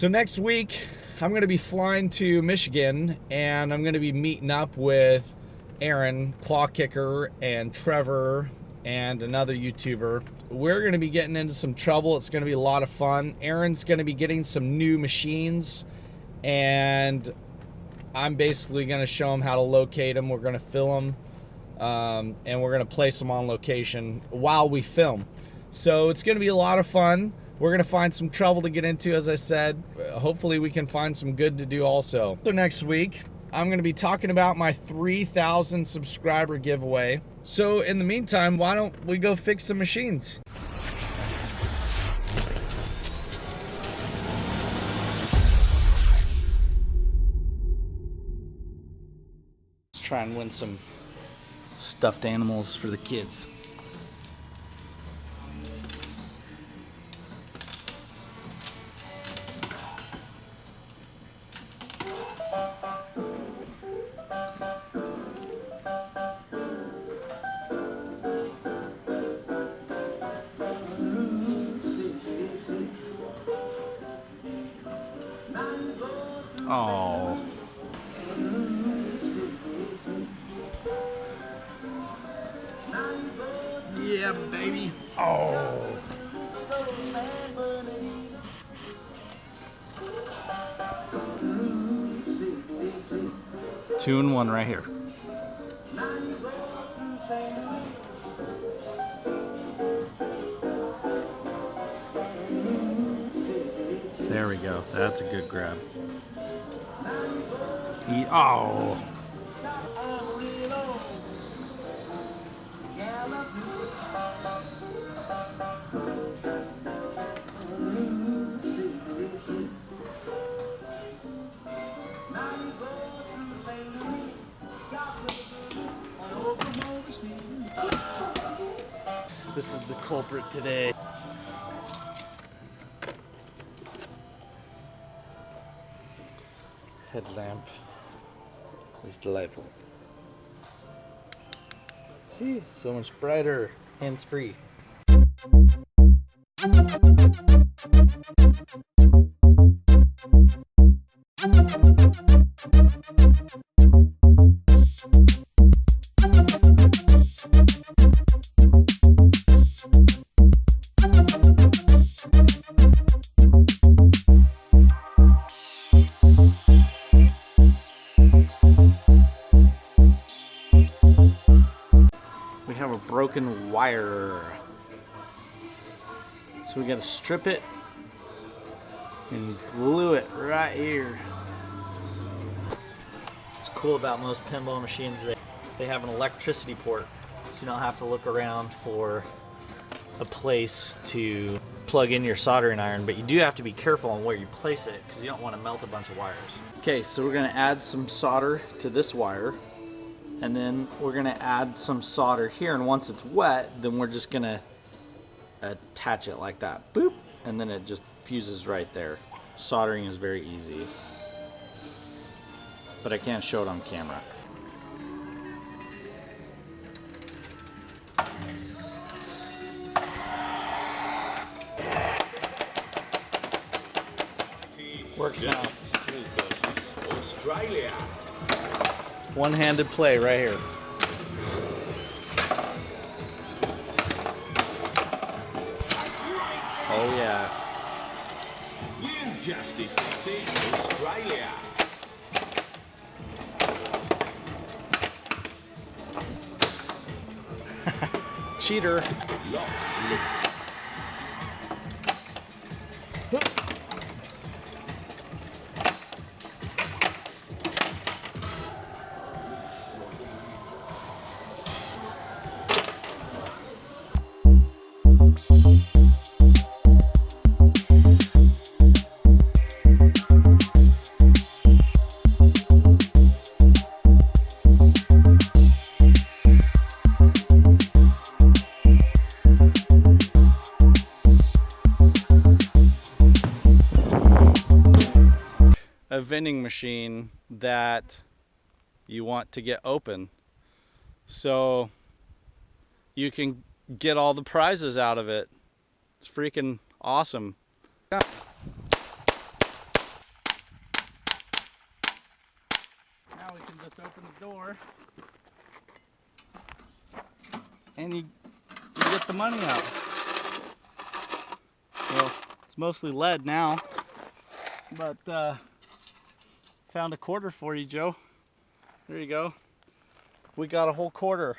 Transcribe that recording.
So next week, I'm going to be flying to Michigan, and I'm going to be meeting up with Aaron, Claw Kicker, and Trevor, and another YouTuber. We're going to be getting into some trouble. It's going to be a lot of fun. Aaron's going to be getting some new machines, and I'm basically going to show him how to locate them. We're going to film them, and we're going to place them on location while we film. So it's going to be a lot of fun. We're going to find some trouble to get into, as I said. Hopefully we can find some good to do also. So next week, I'm going to be talking about my 3,000 subscriber giveaway. So in the meantime, why don't we go fix some machines? Let's try and win some stuffed animals for the kids. Oh. Yeah, baby. Oh. Two and one right here. There we go. That's a good grab. Oh. This is the culprit today. Headlamp is delightful. See, so much brighter, hands-free. We have a broken wire, so we got to strip it and glue it right here. What's cool about most pinball machines, they have an electricity port, so you don't have to look around for a place to plug in your soldering iron, but you do have to be careful on where you place it because you don't want to melt a bunch of wires. Okay, so we're going to add some solder to this wire. And then we're gonna add some solder here, and once it's wet, then we're just gonna attach it like that. Boop! And then it just fuses right there. Soldering is very easy. But I can't show it on camera. Works now. Australia. One-handed play right here. Oh yeah. You just defeated Australia. Cheater. A vending machine that you want to get open so you can get all the prizes out of it. It's freaking awesome. can just open the door and you get the money out. Well, it's mostly lead now, but found a quarter for you, Joe. There you go. We got a whole quarter.